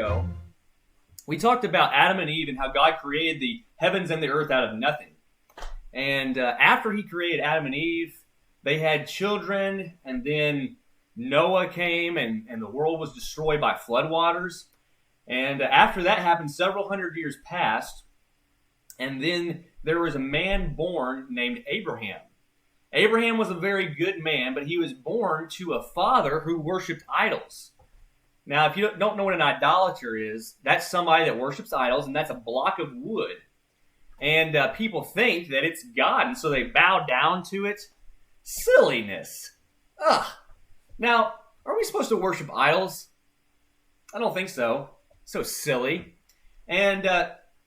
ago, we talked about Adam and Eve and how God created the heavens and the earth out of nothing. And after he created Adam and Eve, they had children, and then Noah came, and the world was destroyed by floodwaters. And after that happened, several hundred years passed, and then there was a man born named Abraham. Abraham was a very good man, but he was born to a father who worshipped idols. Now, if you don't know what an idolater is, that's somebody that worships idols, and that's a block of wood. And people think that it's God, and so they bow down to it. Silliness. Ugh. Now, are we supposed to worship idols? I don't think so. So silly. And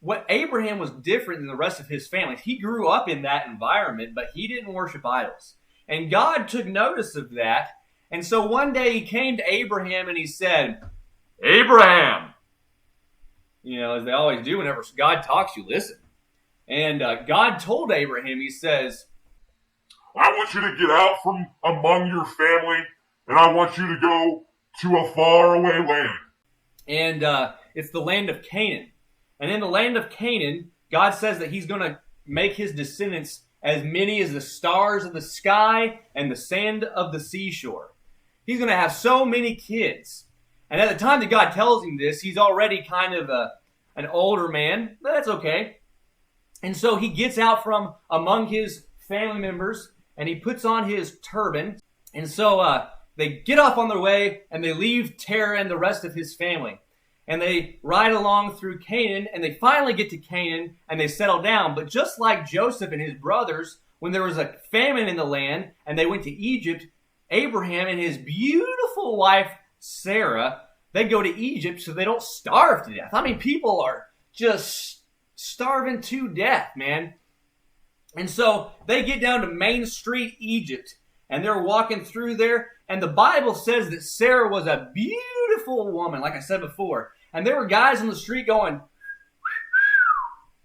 what Abraham was different than the rest of his family. He grew up in that environment, but he didn't worship idols. And God took notice of that. And so one day he came to Abraham and he said, Abraham! You know, as they always do whenever God talks, you listen. And God told Abraham, he says, I want you to get out from among your family, and I want you to go to a faraway land. And it's the land of Canaan. And in the land of Canaan, God says that he's going to make his descendants as many as the stars of the sky and the sand of the seashore. He's going to have so many kids. And at the time that God tells him this, he's already kind of an older man, but that's okay. And so he gets out from among his family members, and he puts on his turban. And so they get off on their way, and they leave Terah and the rest of his family. And they ride along through Canaan, and they finally get to Canaan, and they settle down. But just like Joseph and his brothers, when there was a famine in the land, and they went to Egypt, Abraham and his beautiful wife, Sarah, they go to Egypt so they don't starve to death. I mean, people are just starving to death, man. And so they get down to Main Street, Egypt, and they're walking through there, and the Bible says that Sarah was a beautiful woman, like I said before. And there were guys on the street going,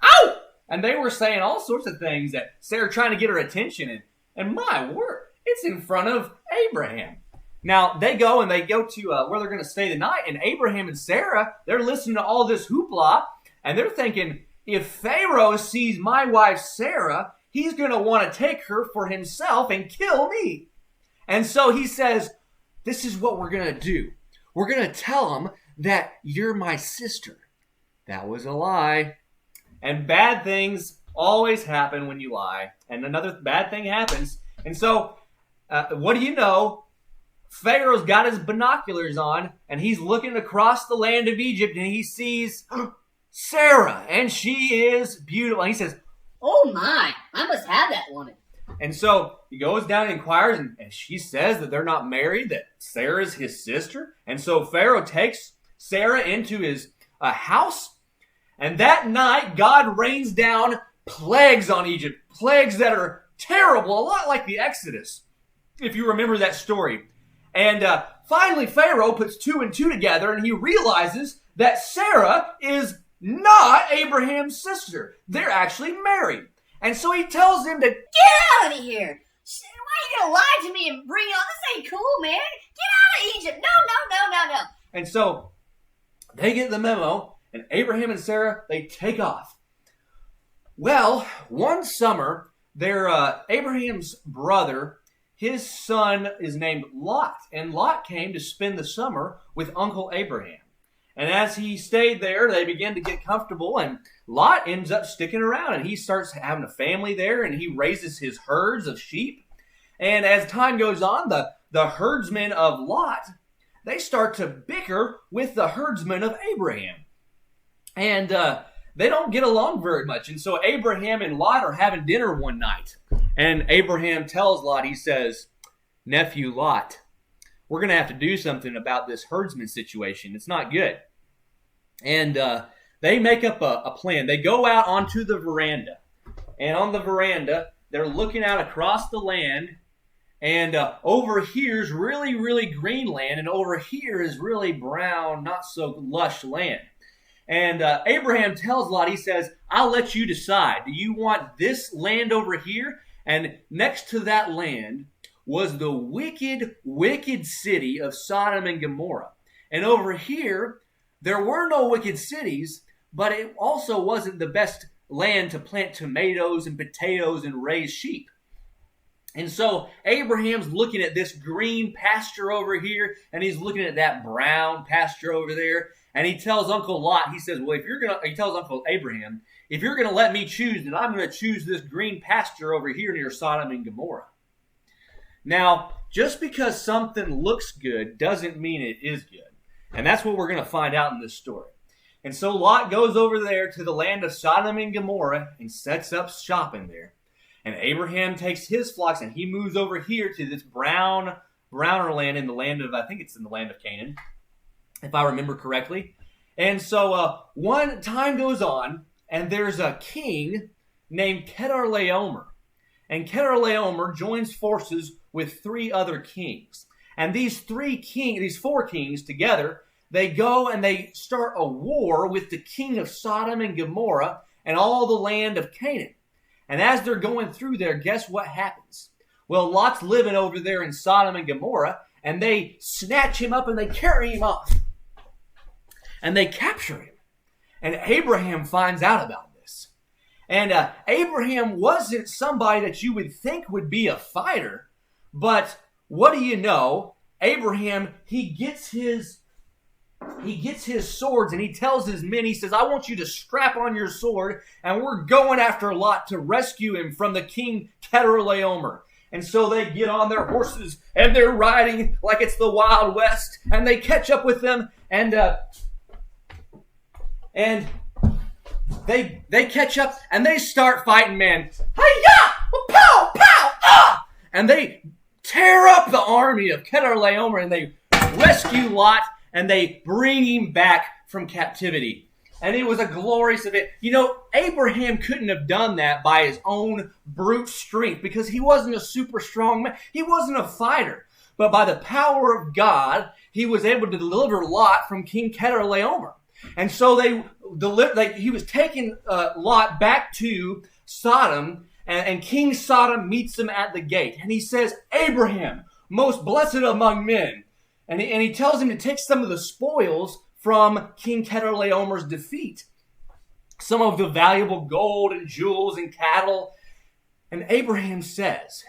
ow! And they were saying all sorts of things that Sarah trying to get her attention. And my word, it's in front of Abraham. Now, they go to where they're going to stay the night. And Abraham and Sarah, they're listening to all this hoopla. And they're thinking, if Pharaoh sees my wife Sarah, he's going to want to take her for himself and kill me. And so he says, this is what we're going to do. We're going to tell him that you're my sister. That was a lie. And bad things always happen when you lie. And another bad thing happens. And so, what do you know? Pharaoh's got his binoculars on, and he's looking across the land of Egypt, and he sees Sarah, and she is beautiful. And he says, oh my, I must have that woman. And so he goes down and inquires, and she says that they're not married, that Sarah's his sister. And so Pharaoh takes Sarah into his house. And that night, God rains down plagues on Egypt. Plagues that are terrible, a lot like the Exodus, if you remember that story. And finally, Pharaoh puts two and two together, and he realizes that Sarah is not Abraham's sister. They're actually married. And so he tells them to get out of here. Why are you going to lie to me and bring on? This ain't cool, man. Get out of Egypt. No. And so they get the memo, and Abraham and Sarah, they take off. Well, one summer, Abraham's brother, his son is named Lot. And Lot came to spend the summer with Uncle Abraham. And as he stayed there, they began to get comfortable, and Lot ends up sticking around, and he starts having a family there, and he raises his herds of sheep. And as time goes on, the herdsmen of Lot, they start to bicker with the herdsmen of Abraham. And they don't get along very much. And so Abraham and Lot are having dinner one night. And Abraham tells Lot, he says, nephew Lot, we're going to have to do something about this herdsman situation. It's not good. And they make up a plan. They go out onto the veranda. And on the veranda, they're looking out across the land. And over here is really, really green land. And over here is really brown, not so lush land. And Abraham tells Lot, he says, I'll let you decide. Do you want this land over here? And next to that land was the wicked, wicked city of Sodom and Gomorrah. And over here, there were no wicked cities, but it also wasn't the best land to plant tomatoes and potatoes and raise sheep. And so Abraham's looking at this green pasture over here, and he's looking at that brown pasture over there, and he tells Uncle Lot, he says, well, he tells Uncle Abraham, if you're going to let me choose, then I'm going to choose this green pasture over here near Sodom and Gomorrah. Now, just because something looks good doesn't mean it is good. And that's what we're going to find out in this story. And so Lot goes over there to the land of Sodom and Gomorrah and sets up shop in there. And Abraham takes his flocks and he moves over here to this browner land in the land of, I think it's in the land of Canaan, if I remember correctly. And so one time goes on, and there's a king named Chedorlaomer. And Chedorlaomer joins forces with 3 other kings. And these 4 kings together, they go and they start a war with the king of Sodom and Gomorrah and all the land of Canaan. And as they're going through there, guess what happens? Well, Lot's living over there in Sodom and Gomorrah, and they snatch him up and they carry him off. And they capture him. And Abraham finds out about this. And Abraham wasn't somebody that you would think would be a fighter. But what do you know? Abraham, he gets his swords and he tells his men, he says, I want you to strap on your sword and we're going after Lot to rescue him from the king Chedorlaomer. And so they get on their horses and they're riding like it's the Wild West, and they catch up with them and they catch up and they start fighting, man. Hi-ya! Pow! Pow! Ah! And they tear up the army of Chedorlaomer and they rescue Lot and they bring him back from captivity. And it was a glorious event. You know, Abraham couldn't have done that by his own brute strength because he wasn't a super strong man. He wasn't a fighter. But by the power of God, he was able to deliver Lot from King Chedorlaomer. And so he was taking Lot back to Sodom, and King Sodom meets him at the gate. And he says, Abraham, most blessed among men. And he tells him to take some of the spoils from King Chedorlaomer's defeat. Some of the valuable gold and jewels and cattle. And Abraham says,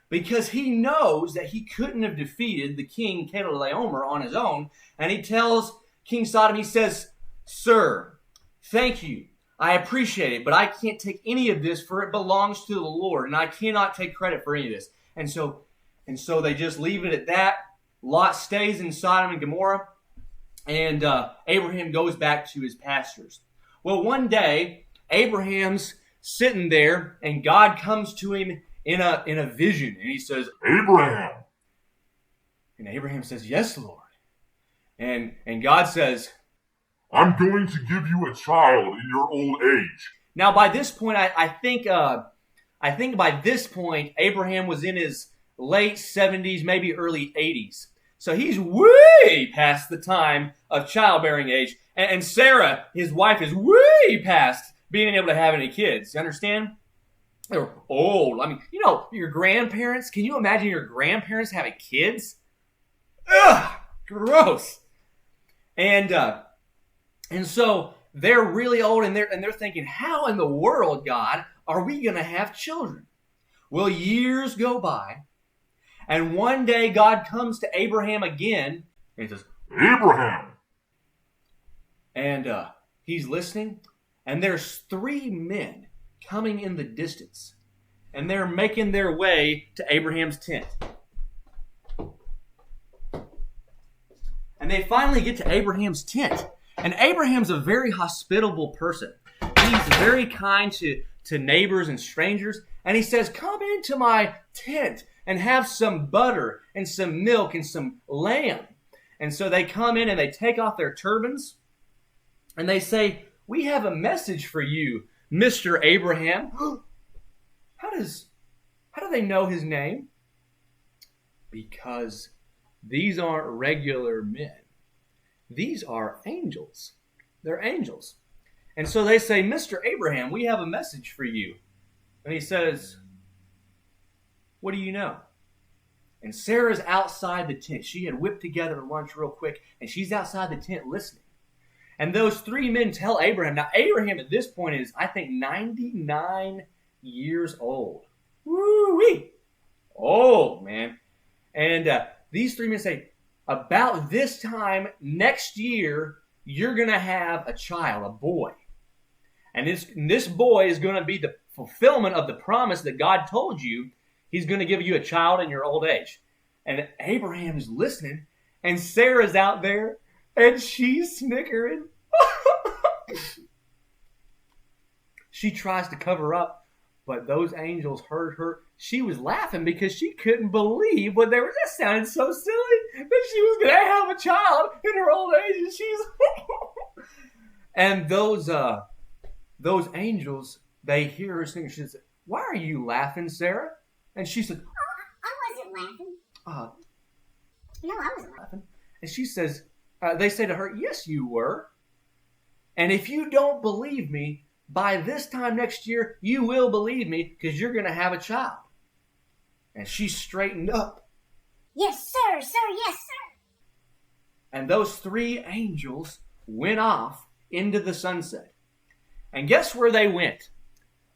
because he knows that he couldn't have defeated the king Chedorlaomer on his own, and he tells King Sodom, he says, Sir, thank you. I appreciate it, but I can't take any of this, for it belongs to the Lord, and I cannot take credit for any of this. And so they just leave it at that. Lot stays in Sodom and Gomorrah, and Abraham goes back to his pastures. Well, one day, Abraham's sitting there, and God comes to him in a vision, and he says, Abraham. And Abraham says, yes, Lord. And God says, I'm going to give you a child in your old age. Now, by this point, I think by this point, Abraham was in his late 70s, maybe early 80s. So he's way past the time of childbearing age. And Sarah, his wife, is way past being able to have any kids. You understand? They're old. I mean, you know, your grandparents, can you imagine your grandparents having kids? Ugh, gross. And so they're really old, and they're thinking, how in the world, God, are we going to have children? Well, years go by, and one day God comes to Abraham again, and he says, Abraham. And he's listening, and there's 3 men coming in the distance, and they're making their way to Abraham's tent. And they finally get to Abraham's tent. And Abraham's a very hospitable person. He's very kind to neighbors and strangers. And he says, come into my tent and have some butter and some milk and some lamb. And so they come in and they take off their turbans. And they say, we have a message for you, Mr. Abraham. How do they know his name? Because these aren't regular men. These are angels. They're angels. And so they say, Mr. Abraham, we have a message for you. And he says, what do you know? And Sarah's outside the tent. She had whipped together lunch real quick, and she's outside the tent listening. And those three men tell Abraham. Now, Abraham at this point is, I think, 99 years old. Woo-wee! Old, man. And these three men say, about this time next year, you're going to have a child, a boy. And this boy is going to be the fulfillment of the promise that God told you. He's going to give you a child in your old age. And Abraham is listening, and Sarah's out there, and she's snickering. She tries to cover up, but those angels heard her. She was laughing because she couldn't believe what they were. That sounded so silly that she was going to have a child in her old age, and she's. And those angels, they hear her sing. She said, "Why are you laughing, Sarah?" And she said, I wasn't laughing. No, I wasn't laughing. And she says, they say to her, "Yes, you were. And if you don't believe me, by this time next year, you will believe me because you're going to have a child." And she straightened up. Yes, sir, yes, sir. And those three angels went off into the sunset. And guess where they went?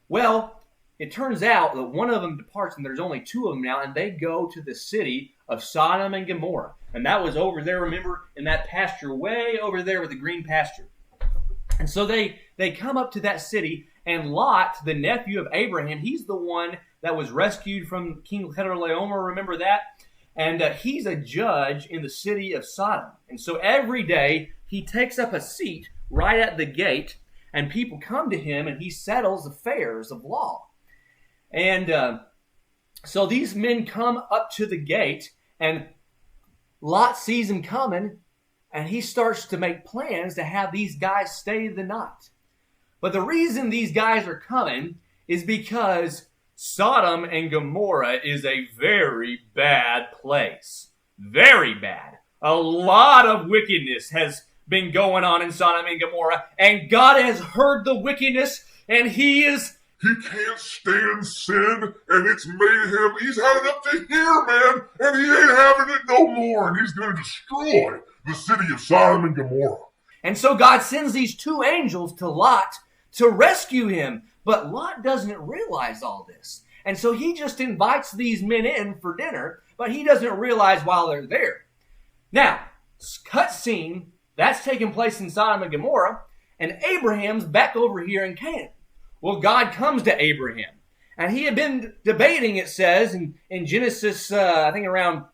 Well, it turns out that one of them departs, and there's only two of them now, and they go to the city of Sodom and Gomorrah. And that was over there, remember, in that pasture way over there with the green pasture. And so they come up to that city, and Lot, the nephew of Abraham, he's the one that was rescued from King Chedorlaomer, remember that? And he's a judge in the city of Sodom. And so every day, he takes up a seat right at the gate, and people come to him, and he settles affairs of law. And so these men come up to the gate, and Lot sees them coming, and he starts to make plans to have these guys stay the night. But the reason these guys are coming is because Sodom and Gomorrah is a very bad place. Very bad. A lot of wickedness has been going on in Sodom and Gomorrah, and God has heard the wickedness, and He can't stand sin, and it's made him, he's had it up to here, man, and he ain't having it no more, and he's going to destroy the city of Sodom and Gomorrah. And so God sends these two angels to Lot to rescue him, but Lot doesn't realize all this. And so he just invites these men in for dinner, but he doesn't realize while they're there. Now, cut scene, that's taking place in Sodom and Gomorrah, and Abraham's back over here in Canaan. Well, God comes to Abraham, and he had been debating, it says, in Genesis, I think around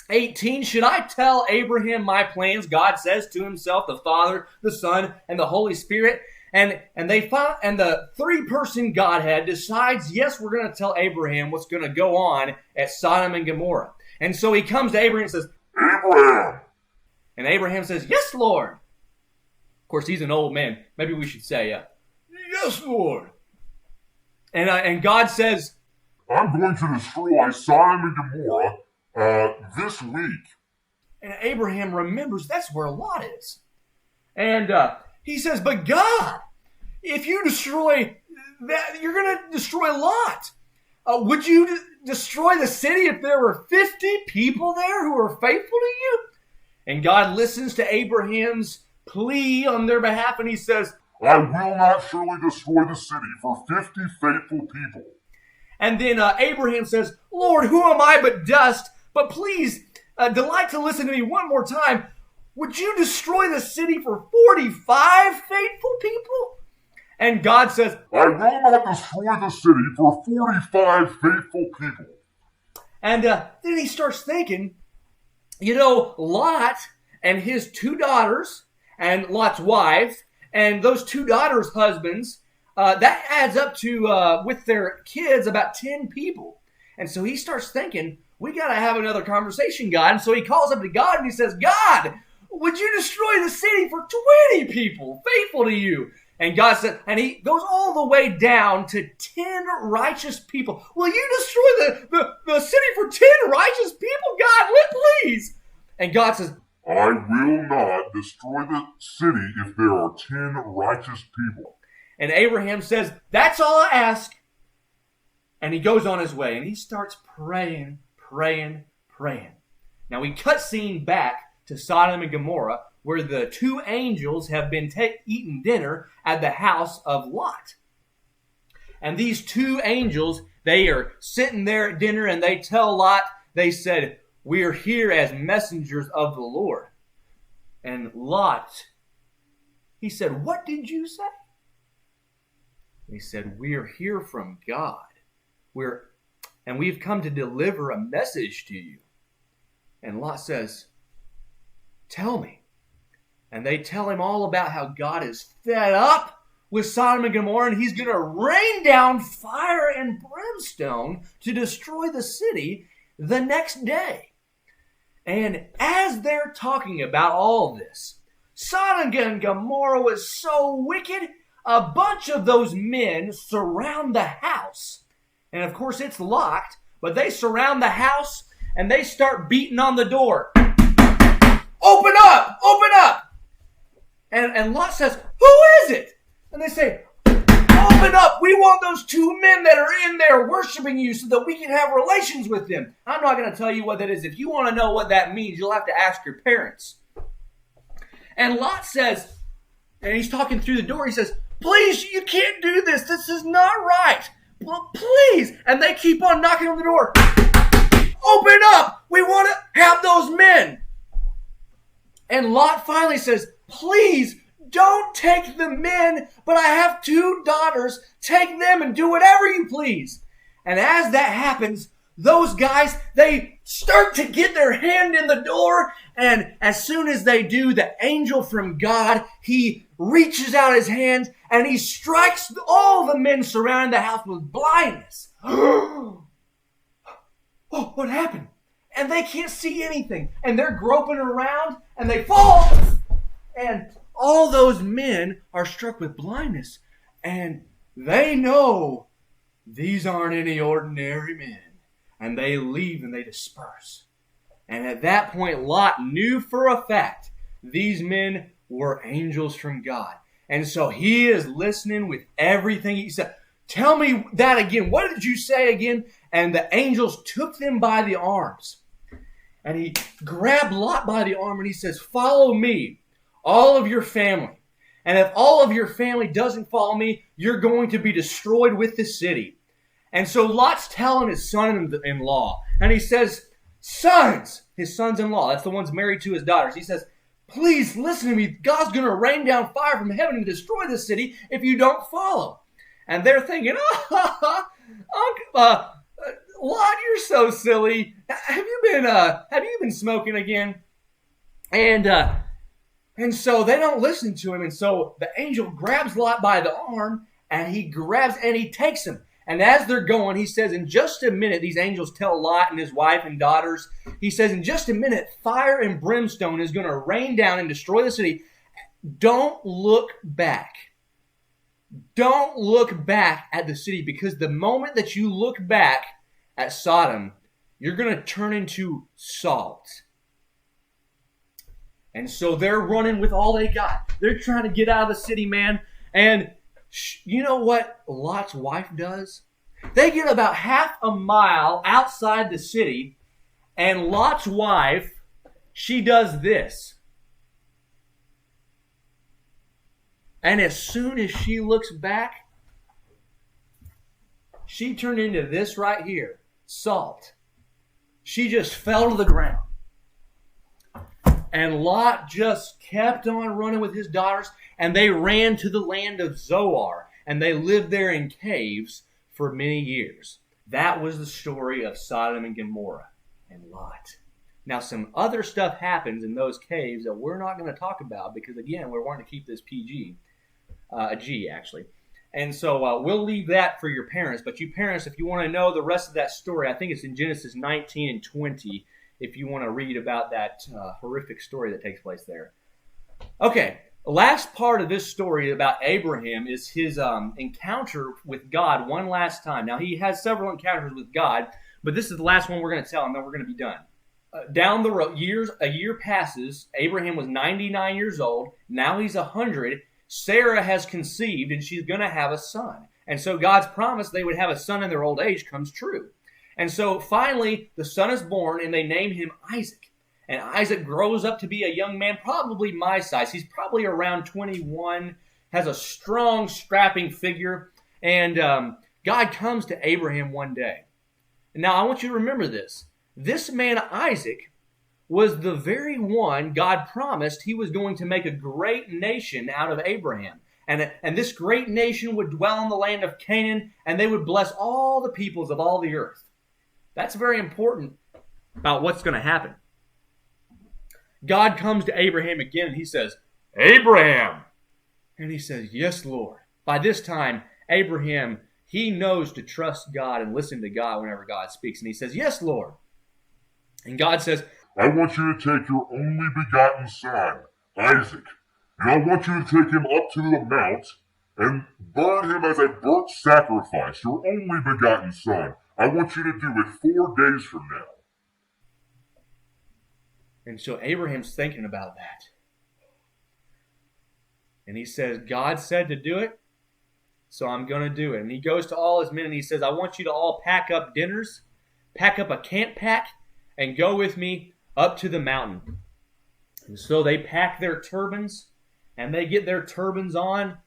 18, should I tell Abraham my plans? God says to himself, the Father, the Son, and the Holy Spirit. And the three-person Godhead decides, yes, we're going to tell Abraham what's going to go on at Sodom and Gomorrah. And so he comes to Abraham and says, Abraham! And Abraham says, yes, Lord. Of course, he's an old man. Maybe we should say, yes, Lord. And God says, I'm going to destroy Sodom and Gomorrah this week. And Abraham remembers that's where Lot is. And he says, but God, if you destroy that, you're going to destroy Lot. Would you destroy the city if there were 50 people there who are faithful to you? And God listens to Abraham's plea on their behalf, and he says, I will not surely destroy the city for 50 faithful people. And then Abraham says, Lord, who am I but dust? But please, delight to listen to me one more time. Would you destroy the city for 45 faithful people? And God says, I will not destroy the city for 45 faithful people. And then he starts thinking, Lot and his two daughters and Lot's wife and those two daughters' husbands, that adds up to, with their kids, about 10 people. And so he starts thinking, we got to have another conversation, God. And so he calls up to God and he says, God, would you destroy the city for 20 people faithful to you? And God said, and he goes all the way down to 10 righteous people. Will you destroy the city for 10 righteous people? God, please. And God says, I will not destroy the city if there are 10 righteous people. And Abraham says, that's all I ask. And he goes on his way, and he starts praying. Now we cut scene back to Sodom and Gomorrah, where the two angels have been eating dinner at the house of Lot. And these two angels, they are sitting there at dinner and they tell Lot, they said, "We are here as messengers of the Lord." And Lot, he said, "What did you say?" He said, "We are here from God. And we've come to deliver a message to you." And Lot says, "Tell me." And they tell him all about how God is fed up with Sodom and Gomorrah, and he's going to rain down fire and brimstone to destroy the city the next day. And as they're talking about all this, Sodom and Gomorrah was so wicked, a bunch of those men surround the house. And of course it's locked, but they surround the house and they start beating on the door. "Open up! Open up!" And Lot says, "Who is it?" And they say, "Open up! We want those two men that are in there worshiping you so that we can have relations with them." I'm not going to tell you what that is. If you want to know what that means, you'll have to ask your parents. And Lot says, and he's talking through the door, he says, "Please, you can't do this. This is not right. Well, please." And they keep on knocking on the door. "Open up! We want to have those men." And Lot finally says, "Please, don't take the men, but I have two daughters. Take them and do whatever you please." And as that happens, those guys, they start to get their hand in the door. And as soon as they do, the angel from God, he reaches out his hand and he strikes all the men surrounding the house with blindness. Oh, what happened? And they can't see anything. And they're groping around and they fall. And all those men are struck with blindness. And they know these aren't any ordinary men. And they leave and they disperse. And at that point, Lot knew for a fact these men were angels from God. And so he is listening with everything he said. "Tell me that again. What did you say again?" And the angels took them by the arms. And he grabbed Lot by the arm and he says, "Follow me, all of your family. And if all of your family doesn't follow me, you're going to be destroyed with the city." And so Lot's telling his son-in-law, and he says, "Sons," his sons-in-law, that's the ones married to his daughters. He says, "Please listen to me. God's going to rain down fire from heaven and destroy the city if you don't follow." And they're thinking, Lot, you're so silly. Have you been smoking again?" And so they don't listen to him. And so the angel grabs Lot by the arm and he takes him. And as they're going, he says, in just a minute, these angels tell Lot and his wife and daughters, he says, in just a minute, fire and brimstone is going to rain down and destroy the city. Don't look back. Don't look back at the city, because the moment that you look back at Sodom, you're going to turn into salt. And so they're running with all they got. They're trying to get out of the city, man. And you know what Lot's wife does? They get about half a mile outside the city, and Lot's wife, she does this. And as soon as she looks back, she turned into this right here, salt. She just fell to the ground. And Lot just kept on running with his daughters, and they ran to the land of Zoar, and they lived there in caves for many years. That was the story of Sodom and Gomorrah and Lot. Now, some other stuff happens in those caves that we're not going to talk about because, again, we're wanting to keep this PG. A G, actually. And so we'll leave that for your parents. But you parents, if you want to know the rest of that story, I think it's in Genesis 19 and 20, if you want to read about that horrific story that takes place there. Okay, the last part of this story about Abraham is his encounter with God one last time. Now, he has several encounters with God, but this is the last one we're going to tell, and then we're going to be done. Down the road, a year passes. Abraham was 99 years old. Now he's 100. Sarah has conceived, and she's going to have a son. And so God's promise they would have a son in their old age comes true. And so finally, the son is born, and they name him Isaac. And Isaac grows up to be a young man, probably my size. He's probably around 21, has a strong, strapping figure. And God comes to Abraham one day. Now, I want you to remember this. This man, Isaac, was the very one God promised he was going to make a great nation out of Abraham. And this great nation would dwell in the land of Canaan, and they would bless all the peoples of all the earth. That's very important about what's going to happen. God comes to Abraham again, and he says, Abraham! And he says, yes, Lord. By this time, Abraham, he knows to trust God and listen to God whenever God speaks. And he says, yes, Lord. And God says, I want you to take your only begotten son, Isaac, and I want you to take him up to the mount and burn him as a burnt sacrifice, your only begotten son. I want you to do it 4 days from now. And so Abraham's thinking about that. And he says, God said to do it, so I'm going to do it. And he goes to all his men and he says, I want you to all pack up dinners, pack up a camp pack, and go with me up to the mountain. And so they pack their turbans, and they get their turbans on,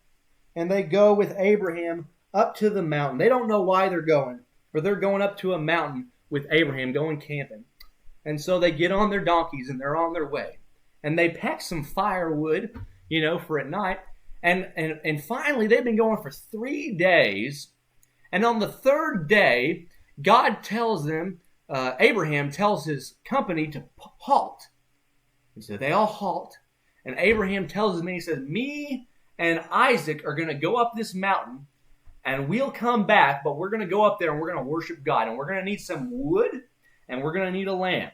and they go with Abraham up to the mountain. They don't know why they're going, but they're going up to a mountain with Abraham, going camping. And so they get on their donkeys, and they're on their way. And they pack some firewood, for at night. And finally, they've been going for 3 days. And on the third day, God tells them, Abraham tells his company to halt. And so they all halt. And Abraham tells his men, he says, me and Isaac are going to go up this mountain, and we'll come back, but we're going to go up there and we're going to worship God. And we're going to need some wood, and we're going to need a lamb.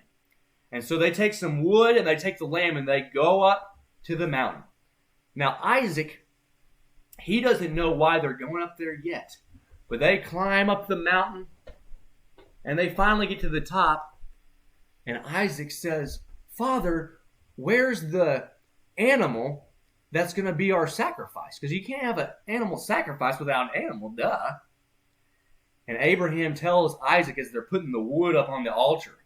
And so they take some wood, and they take the lamb, and they go up to the mountain. Now, Isaac, he doesn't know why they're going up there yet. But they climb up the mountain, and they finally get to the top. And Isaac says, Father, where's the animal that's going to be our sacrifice? Because you can't have an animal sacrifice without an animal, duh. And Abraham tells Isaac as they're putting the wood up on the altar,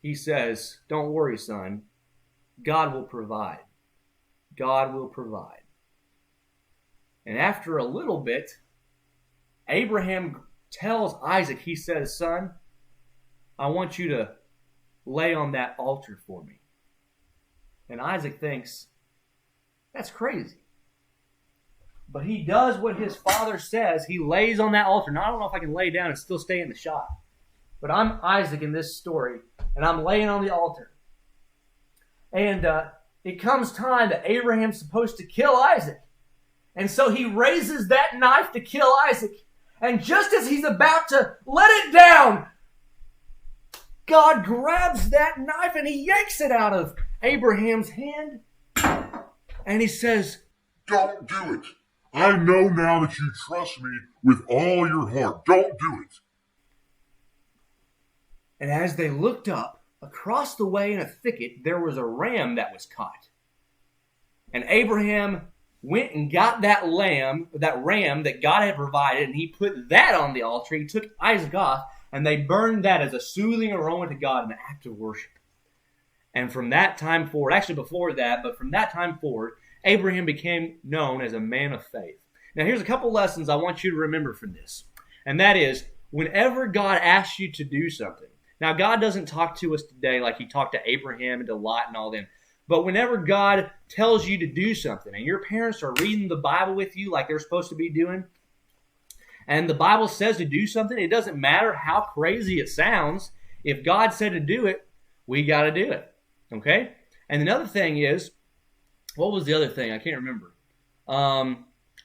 he says, don't worry, son. God will provide. God will provide. And after a little bit, Abraham tells Isaac, he says, son, I want you to lay on that altar for me. And Isaac thinks, that's crazy. But he does what his father says. He lays on that altar. Now, I don't know if I can lay down and still stay in the shot. But I'm Isaac in this story, and I'm laying on the altar. And it comes time that Abraham's supposed to kill Isaac. And so he raises that knife to kill Isaac. And just as he's about to let it down, God grabs that knife and he yanks it out of Abraham's hand. And he says, don't do it. I know now that you trust me with all your heart. Don't do it. And as they looked up, across the way in a thicket, there was a ram that was caught. And Abraham went and got that ram that God had provided, and he put that on the altar. He took Isaac off, and they burned that as a soothing aroma to God, an act of worship. And from that time forward, actually before that, but from that time forward, Abraham became known as a man of faith. Now here's a couple lessons I want you to remember from this. And that is, whenever God asks you to do something, now God doesn't talk to us today like he talked to Abraham and to Lot and all them. But whenever God tells you to do something, and your parents are reading the Bible with you like they're supposed to be doing, and the Bible says to do something, it doesn't matter how crazy it sounds. If God said to do it, we got to do it. Okay? And another thing is, what was the other thing? I can't remember.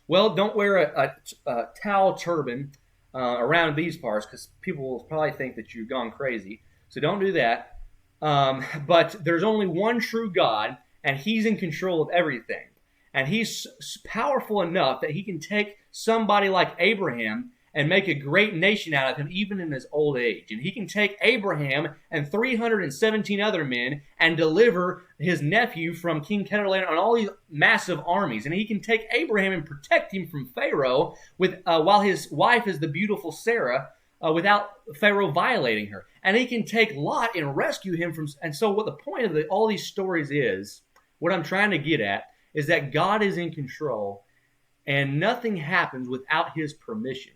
Well, don't wear a towel turban around these parts, because people will probably think that you've gone crazy. So don't do that. But there's only one true God, and he's in control of everything. And he's powerful enough that he can take somebody like Abraham and make a great nation out of him, even in his old age. And he can take Abraham and 317 other men and deliver his nephew from King Chedorlaomer and all these massive armies. And he can take Abraham and protect him from Pharaoh while his wife is the beautiful Sarah, without Pharaoh violating her. And he can take Lot and rescue him from. And so, what the point of all these stories is, what I'm trying to get at, is that God is in control, and nothing happens without his permission.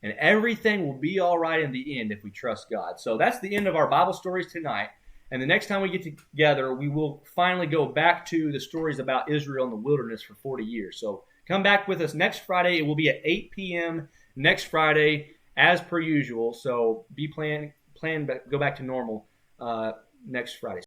And everything will be all right in the end if we trust God. So that's the end of our Bible stories tonight. And the next time we get together, we will finally go back to the stories about Israel in the wilderness for 40 years. So come back with us next Friday. It will be at 8 p.m. next Friday, as per usual. So go back to normal next Friday.